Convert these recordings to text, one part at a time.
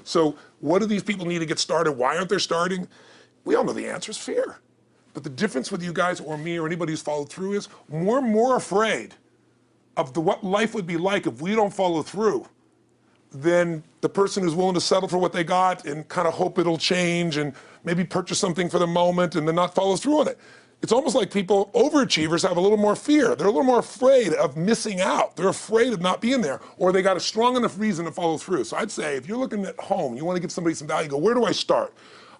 So what do these people need to get started? Why aren't they starting? We all know the answer is fear. But the difference with you guys or me or anybody who's followed through is we're more afraid of what life would be like if we don't follow through than the person who's willing to settle for what they got and kind of hope it'll change and maybe purchase something for the moment and then not follow through on it. It's almost like people, overachievers, have a little more fear. They're a little more afraid of missing out. They're afraid of not being there, or they got a strong enough reason to follow through. So I'd say if you're looking at home, you want to give somebody some value, go, where do I start?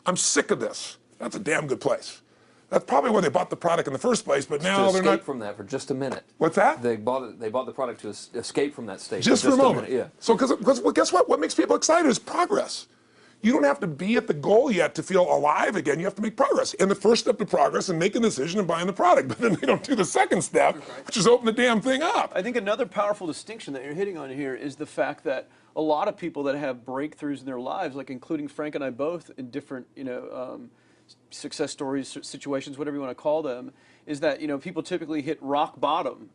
I'm sick of this. That's a damn good place. That's probably why they bought the product in the first place, but now they're not. To escape from that for just a minute. What's that? They bought the product to escape from that state. Just for a moment. Yeah. So, because well, guess what? What makes people excited is progress. You don't have to be at the goal yet to feel alive again. You have to make progress. And the first step to progress is making a decision and buying the product. But then they don't do the second step, which is open the damn thing up. I think another powerful distinction that you're hitting on here is the fact that a lot of people that have breakthroughs in their lives, like including Frank and I both in different, success stories, situations, whatever you want to call them, is that, people typically hit rock bottom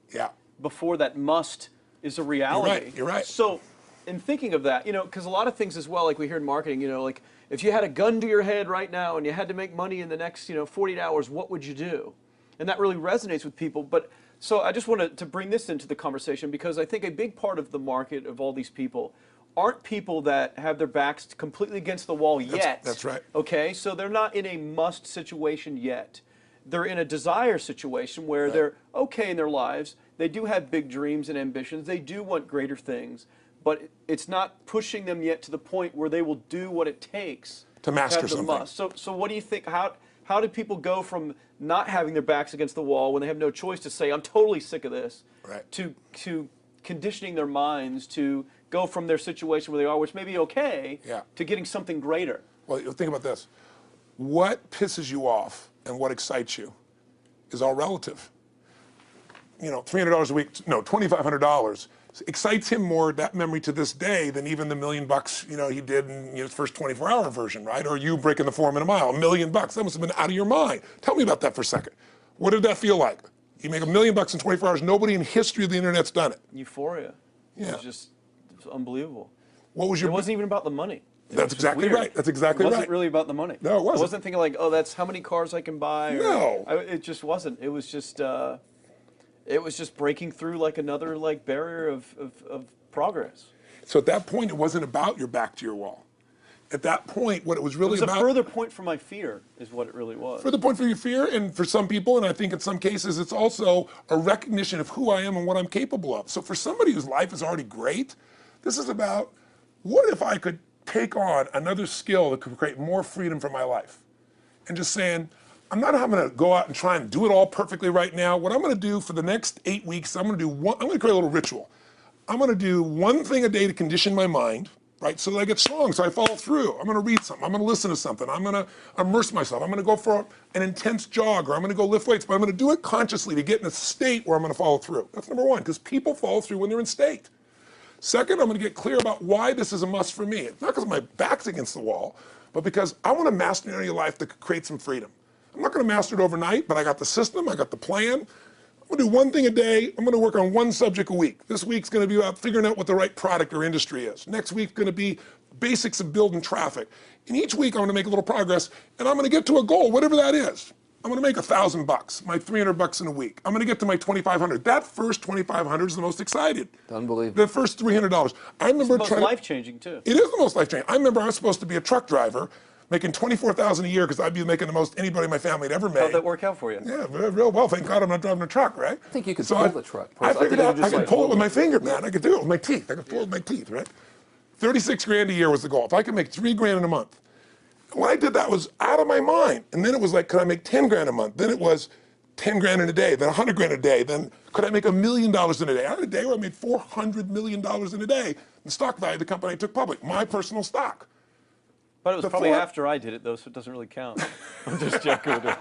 before that must is a reality. You're right. So in thinking of that, because a lot of things as well, like we hear in marketing, like if you had a gun to your head right now and you had to make money in the next, 48 hours, what would you do? And that really resonates with people. But so I just wanted to bring this into the conversation because I think a big part of the market of all these people aren't people that have their backs completely against the wall yet. That's right. Okay, so they're not in a must situation yet. They're in a desire situation where they're okay in their lives. They do have big dreams and ambitions. They do want greater things, but it's not pushing them yet to the point where they will do what it takes to master have the something. Must. So what do you think? How do people go from not having their backs against the wall when they have no choice to say, I'm totally sick of this, to conditioning their minds to go from their situation where they are, which may be okay, to getting something greater? Well, think about this. What pisses you off and what excites you is all relative. $300 a week, no, $2,500 excites him more, that memory to this day, than even the $1 million, he did in his first 24-hour version, right? Or you breaking the 4 minute mile, $1 million. That must have been out of your mind. Tell me about that for a second. What did that feel like? You make $1 million in 24 hours. Nobody in history of the internet's done it. Euphoria. Yeah. It was unbelievable. What was your? It wasn't even about the money. That's exactly right. That's exactly right. It wasn't really about the money. No, it wasn't. I wasn't thinking like, oh, that's how many cars I can buy. No. It just wasn't. It was just breaking through like another barrier of progress. So at that point, it wasn't about your back to your wall. At that point, what it was really about... It was a further point for my fear, is what it really was. Further point for your fear, and for some people, and I think in some cases, it's also a recognition of who I am and what I'm capable of. So for somebody whose life is already great, this is about, what if I could take on another skill that could create more freedom for my life? And just saying, I'm not going to go out and try and do it all perfectly right now. What I'm going to do for the next 8 weeks, I'm going to create a little ritual. I'm going to do one thing a day to condition my mind, right, so that I get strong, so I follow through. I'm going to read something. I'm going to listen to something. I'm going to immerse myself. I'm going to go for an intense jog, or I'm going to go lift weights, but I'm going to do it consciously to get in a state where I'm going to follow through. That's number one, because people follow through when they're in state. Second, I'm going to get clear about why this is a must for me. It's not because my back's against the wall, but because I want to master an area of life that could create some freedom. I'm not going to master it overnight, but I got the system, I got the plan. I'm going to do one thing a day. I'm going to work on one subject a week. This week's going to be about figuring out what the right product or industry is. Next week's going to be basics of building traffic. And each week I'm going to make a little progress, and I'm going to get to a goal, whatever that is. I'm going to make $1,000, my $300 in a week. I'm going to get to my $2,500. That first $2,500 is the most excited. Unbelievable. The first $300. I remember it's the most life-changing too. It is the most life-changing. I remember I was supposed to be a truck driver, making $24,000 a year because I'd be making the most anybody in my family had ever made. How'd that work out for you? Yeah, real well. Thank God I'm not driving a truck, right? I think you could pull the truck. I figured out I could pull it with my finger, man. I could do it with my teeth. I could pull it with my teeth, right? 36 grand a year was the goal. If I could make 3 grand in a month. When I did that, it was out of my mind. And then it was like, could I make 10 grand a month? Then it was 10 grand in a day, then 100 grand a day. Then could I make $1 million in a day? I had a day where I made $400 million in a day. The stock value of the company I took public, my personal stock. But it was probably after I did it, though, so it doesn't really count. I'm just joking with it.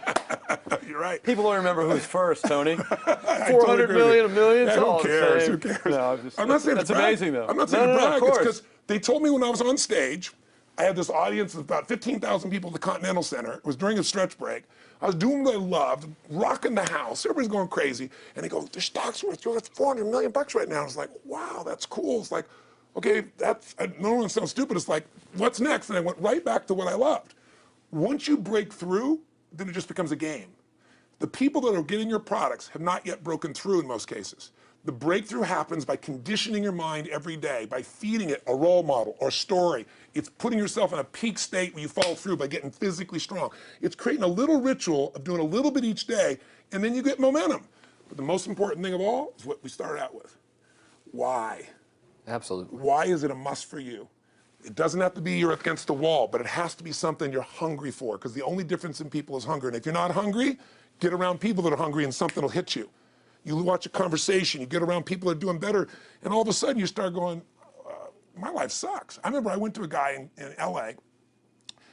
You're right. People don't remember who's first, Tony. 400 million, $1 million. Yeah, who cares? Who cares? No, I'm not saying that's to brag. amazing, though. I'm not saying to brag. Of course. It's because they told me when I was on stage, I had this audience of about 15,000 people at the Continental Center. It was during a stretch break. I was doing what I loved, rocking the house. Everybody's going crazy. And they go, the stock's worth $400 million right now. I was like, wow, that's cool. It's like, Okay, no one sounds stupid. It's like, what's next? And I went right back to what I loved. Once you break through, then it just becomes a game. The people that are getting your products have not yet broken through in most cases. The breakthrough happens by conditioning your mind every day, by feeding it a role model or story. It's putting yourself in a peak state where you follow through by getting physically strong. It's creating a little ritual of doing a little bit each day, and then you get momentum. But the most important thing of all is what we started out with. Why? Absolutely. Why is it a must for you? It doesn't have to be you're against the wall, but it has to be something you're hungry for, because the only difference in people is hunger. And if you're not hungry, get around people that are hungry and something will hit you. You watch a conversation, you get around people that are doing better, and all of a sudden you start going, my life sucks. I remember I went to a guy in LA.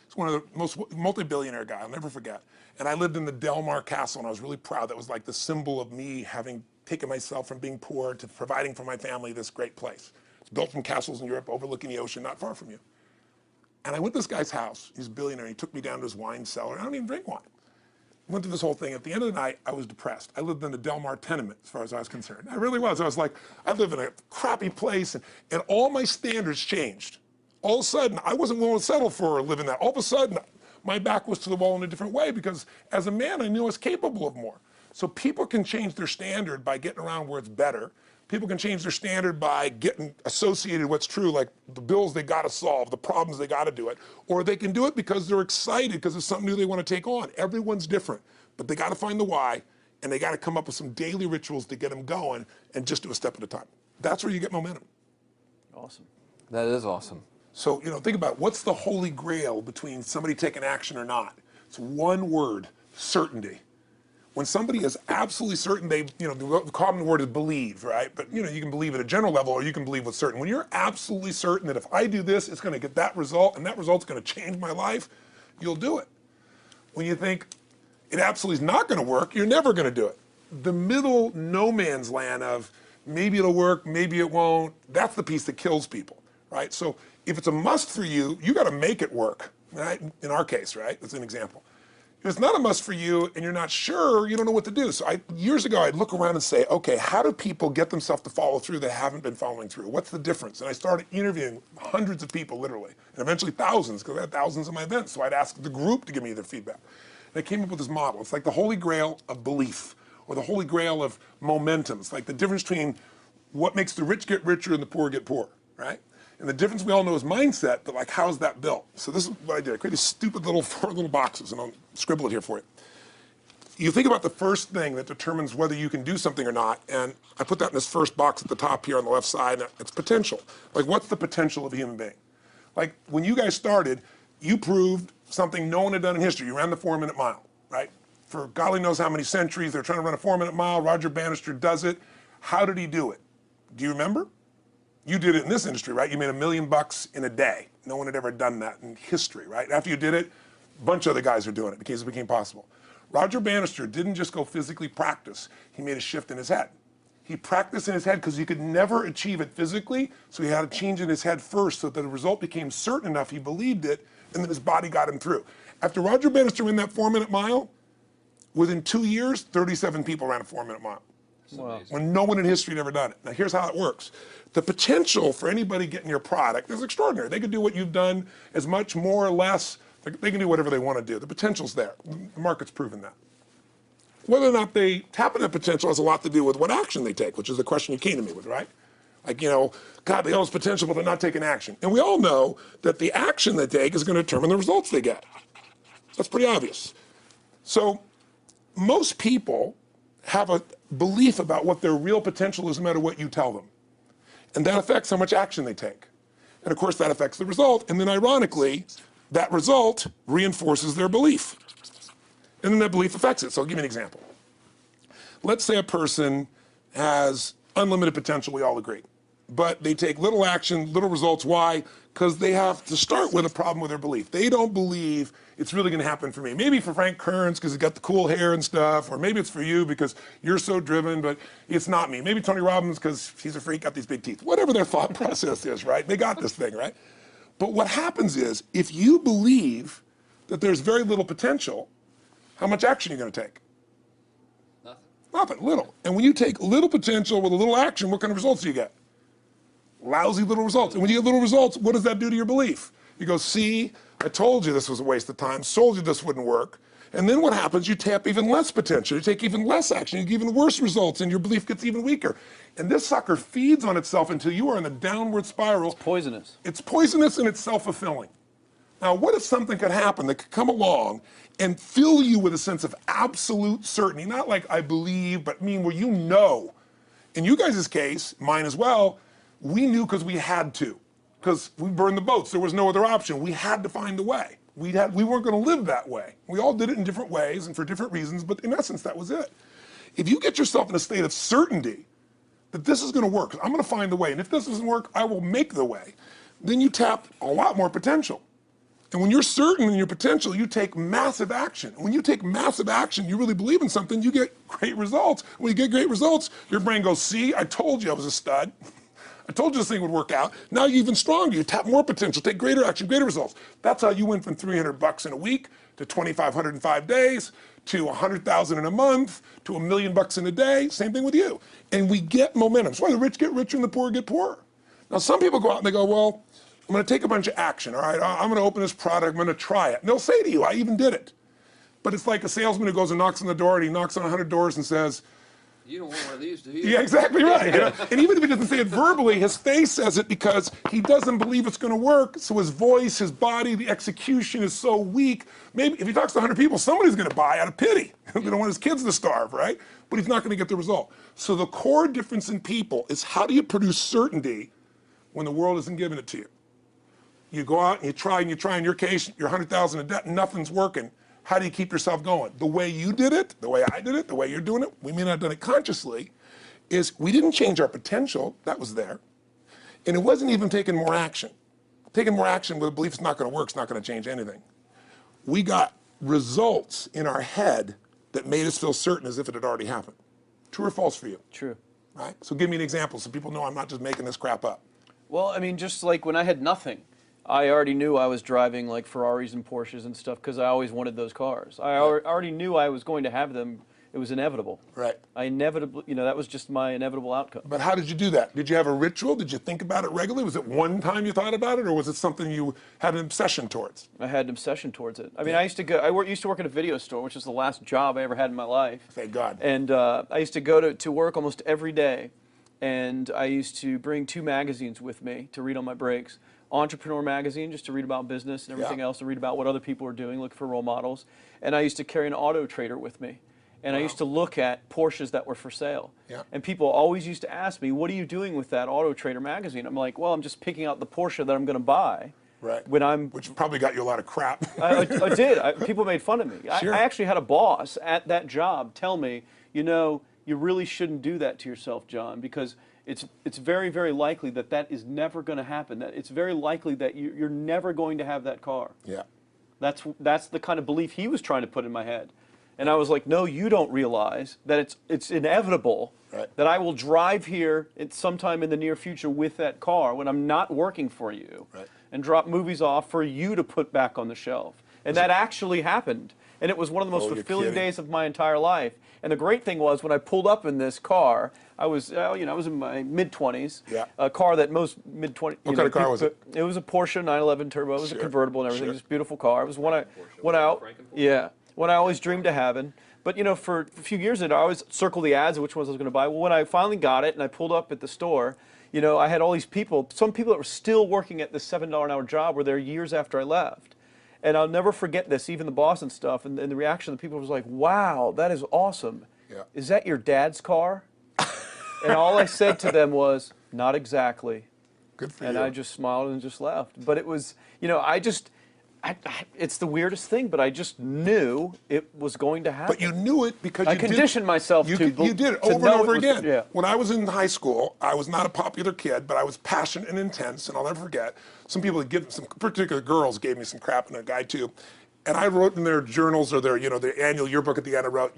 He's one of the most multi-billionaire guy, I'll never forget. And I lived in the Del Mar Castle, and I was really proud. That was like the symbol of me having taken myself from being poor to providing for my family this great place. It's built from castles in Europe overlooking the ocean, not far from you. And I went to this guy's house. He's a billionaire. He took me down to his wine cellar. I don't even drink wine. Went through this whole thing. At the end of the night, I was depressed. I lived in the Del Mar tenement, as far as I was concerned. I really was. I was like, I live in a crappy place, and all my standards changed. All of a sudden, I wasn't willing to settle for living that. All of a sudden, my back was to the wall in a different way, because as a man, I knew I was capable of more. So people can change their standard by getting around where it's better. People can change their standard by getting associated with what's true, like the bills they got to solve, the problems they got to do it. Or they can do it because they're excited, because it's something new they want to take on. Everyone's different, but they got to find the why, and they got to come up with some daily rituals to get them going, and just do a step at a time. That's where you get momentum. Awesome. That is awesome. So, think about what's the holy grail between somebody taking action or not. It's one word: certainty. When somebody is absolutely certain, the common word is believe, right? But you can believe at a general level, or you can believe with certain. When you're absolutely certain that if I do this, it's going to get that result, and that result's going to change my life, you'll do it. When you think it absolutely is not going to work, you're never going to do it. The middle no man's land of maybe it'll work, maybe it won't, that's the piece that kills people, right? So if it's a must for you, you got to make it work, right? In our case, right? That's an example. If it's not a must for you and you're not sure, you don't know what to do. So years ago, I'd look around and say, okay, how do people get themselves to follow through that haven't been following through? What's the difference? And I started interviewing hundreds of people, literally, and eventually thousands, because I had thousands of my events. So I'd ask the group to give me their feedback. And I came up with this model. It's like the holy grail of belief, or the holy grail of momentum. It's like the difference between what makes the rich get richer and the poor get poor, right? And the difference we all know is mindset, but like, how's that built? So this is what I did. I created stupid little 4 little boxes, and I'll scribble it here for you. You think about the first thing that determines whether you can do something or not, and I put that in this first box at the top here on the left side, and it's potential. Like, what's the potential of a human being? Like, when you guys started, you proved something no one had done in history. You ran the 4-minute mile, right? For golly knows how many centuries, they're trying to run a 4-minute mile. Roger Bannister does it. How did he do it? Do you remember? You did it in this industry, right? You made $1 million in a day. No one had ever done that in history, right? After you did it, a bunch of other guys are doing it because it became possible. Roger Bannister didn't just go physically practice. He made a shift in his head. He practiced in his head because he could never achieve it physically, so he had to change in his head first so that the result became certain enough he believed it, and then his body got him through. After Roger Bannister ran that 4-minute mile, within 2 years, 37 people ran a 4-minute mile. Wow. When no one in history had ever done it. Now here's how it works. The potential for anybody getting your product is extraordinary. They could do what you've done as much, more or less. They can do whatever they want to do. The potential's there. The market's proven that. Whether or not they tap into that potential has a lot to do with what action they take, which is the question you came to me with, right? Like, God, they all have potential, but they're not taking action. And we all know that the action they take is going to determine the results they get. That's pretty obvious. So most people have a belief about what their real potential is no matter what you tell them. And that affects how much action they take. And of course that affects the result. And then ironically, that result reinforces their belief. And then that belief affects it. So I'll give you an example. Let's say a person has unlimited potential, we all agree. But they take little action, little results. Why? Because they have to start with a problem with their belief. They don't believe it's really going to happen for me. Maybe for Frank Kearns because he's got the cool hair and stuff, or maybe it's for you because you're so driven, but it's not me. Maybe Tony Robbins because he's a freak, got these big teeth. Whatever their thought process is, right? They got this thing, right? But what happens is, if you believe that there's very little potential, how much action are you going to take? Nothing, little. And when you take little potential with a little action, what kind of results do you get? lousy little results. And when you get little results, what does that do to your belief? You go, see, I told you this was a waste of time, told you this wouldn't work. And then what happens? You tap even less potential. You take even less action. You get even worse results, and your belief gets even weaker. And this sucker feeds on itself until you are in the downward spiral. It's poisonous. It's poisonous and it's self-fulfilling. Now, what if something could happen that could come along and fill you with a sense of absolute certainty? Not like I believe, but mean where you know. In you guys' case, mine as well, we knew because we had to. Because we burned the boats. There was no other option. We had to find a way. We weren't going to live that way. We all did it in different ways and for different reasons, but in essence, that was it. If you get yourself in a state of certainty that this is going to work, I'm going to find the way, and if this doesn't work, I will make the way, then you tap a lot more potential. And when you're certain in your potential, you take massive action. When you take massive action, you really believe in something, you get great results. When you get great results, your brain goes, see, I told you I was a stud. I told you this thing would work out. Now you're even stronger. You tap more potential, take greater action, greater results. That's how you went from $300 in a week to $2,500 in 5 days to $100,000 in a month to $1 million in a day. Same thing with you. And we get momentum. That's why the rich get richer and the poor get poorer. Now some people go out and they go, well, I'm going to take a bunch of action. All right, I'm going to open this product. I'm going to try it. And they'll say to you, I even did it. But it's like a salesman who goes and knocks on the door and he knocks on 100 doors and says, you don't want one of these, do you? yeah, exactly right. You know? And even if he doesn't say it verbally, his face says it because he doesn't believe it's going to work. So his voice, his body, the execution is so weak. Maybe if he talks to 100 people, somebody's going to buy out of pity. They don't want his kids to starve, right? But he's not going to get the result. So the core difference in people is how do you produce certainty when the world isn't giving it to you? You go out and you try. In your case, you're 100,000 in debt and nothing's working. How do you keep yourself going? The way you did it, the way I did it, the way you're doing it, we may not have done it consciously, is we didn't change our potential, that was there. And it wasn't even taking more action. Taking more action with a belief it's not going to work, it's not going to change anything. We got results in our head that made us feel certain as if it had already happened. True or false for you? True. Right? So give me an example so people know I'm not just making this crap up. Well, I mean, just like when I had nothing, I already knew I was driving like Ferraris and Porsches and stuff because I always wanted those cars. I already knew I was going to have them. It was inevitable. Right. I inevitably, that was just my inevitable outcome. But how did you do that? Did you have a ritual? Did you think about it regularly? Was it one time you thought about it, or was it something you had an obsession towards? I had an obsession towards it. I mean, I used to work at a video store, which was the last job I ever had in my life. Thank God. And I used to go to work almost every day, and I used to bring 2 magazines with me to read on my breaks. Entrepreneur magazine, just to read about business and everything else, to read about what other people are doing, look for role models. And I used to carry an auto trader with me. And I used to look at Porsches that were for sale. Yeah. And people always used to ask me, what are you doing with that Auto Trader magazine? I'm like, well, I'm just picking out the Porsche that I'm going to buy. Right. Which probably got you a lot of crap. I did. People made fun of me. Sure. I actually had a boss at that job tell me, you really shouldn't do that to yourself, John, because it's very, very likely that is never going to happen. That it's very likely that you're never going to have that car. Yeah. That's the kind of belief he was trying to put in my head. And I was like, no, you don't realize that it's inevitable that I will drive here sometime in the near future with that car when I'm not working for you and drop movies off for you to put back on the shelf. And that actually happened. And it was one of the most fulfilling days of my entire life. And the great thing was when I pulled up in this car, I was in my mid-20s, a car that most mid-20s. What kind of car was it? It was a Porsche 911 Turbo. It was a convertible and everything. It was a beautiful car. It was one I always dreamed of having. But for a few years, I always circled the ads of which ones I was going to buy. Well, when I finally got it and I pulled up at the store, I had all these people. Some people that were still working at this $7 an hour job were there years after I left. And I'll never forget this, even the boss and stuff, and the reaction of the people was like, wow, that is awesome. Yeah. Is that your dad's car? And all I said to them was, not exactly. Good for you. And I just smiled and just left. But it was, it's the weirdest thing, but I just knew it was going to happen. But you knew it because I conditioned myself to you did it over and over again. When I was in high school, I was not a popular kid, but I was passionate and intense, and I'll never forget. Some particular girls gave me some crap, and a guy too. And I wrote in their journals or their annual yearbook at the end, I wrote,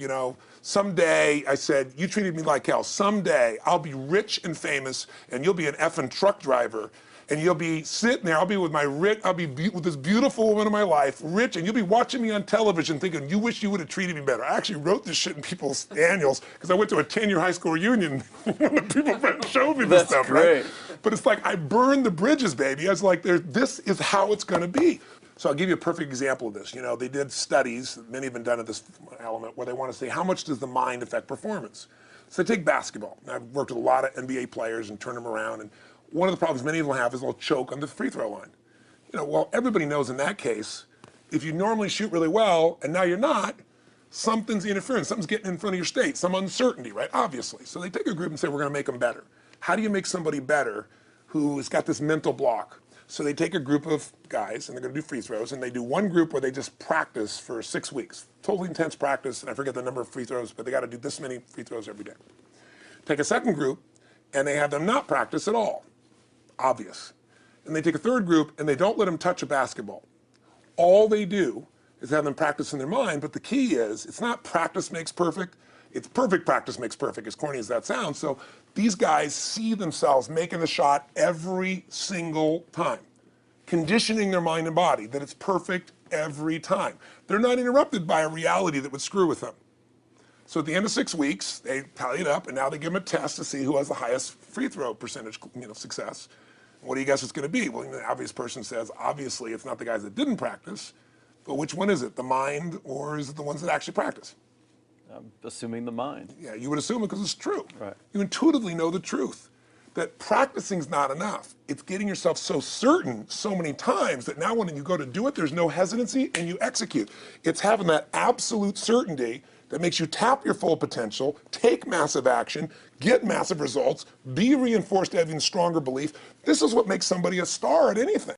someday, I said, you treated me like hell. Someday I'll be rich and famous, and you'll be an effing truck driver. And you'll be sitting there, I'll be with with this beautiful woman of my life, rich, and you'll be watching me on television thinking, you wish you would have treated me better. I actually wrote this shit in people's annuals because I went to a 10-year high school reunion. One of the people showed me this stuff, great. right? But it's like, I burned the bridges, baby. I was like, this is how it's gonna be. So I'll give you a perfect example of this. You know, they did studies, many have been done at this element, where they want to say, how much does the mind affect performance? So take basketball. I've worked with a lot of NBA players and turned them around, and one of the problems many of them have is they'll choke on the free throw line. You know, well, everybody knows in that case, if you normally shoot really well and now you're not, something's interfering, something's getting in front of your state, some uncertainty, right? Obviously. So they take a group and say, we're gonna make them better. How do you make somebody better who's got this mental block? So they take a group of guys and they're gonna do free throws, and they do one group where they just practice for 6 weeks. Totally intense practice, and I forget the number of free throws, but they gotta do this many free throws every day. Take a second group, and they have them not practice at all. Obvious. And they take a third group, and they don't let them touch a basketball. All they do is have them practice in their mind, but the key is, it's not practice makes perfect, it's perfect practice makes perfect, as corny as that sounds. So these guys see themselves making the shot every single time, conditioning their mind and body that it's perfect every time. They're not interrupted by a reality that would screw with them. So at the end of 6 weeks, they tally it up, and now they give them a test to see who has the highest free throw percentage, success. What do you guess it's going to be? Well, the obvious person says, obviously, it's not the guys that didn't practice, but which one is it, the mind, or is it the ones that actually practice? I'm assuming the mind. Yeah, you would assume it because it's true. Right. You intuitively know the truth, that practicing's not enough. It's getting yourself so certain so many times that now when you go to do it, there's no hesitancy and you execute. It's having that absolute certainty that makes you tap your full potential, take massive action, get massive results, be reinforced having stronger belief. This is what makes somebody a star at anything.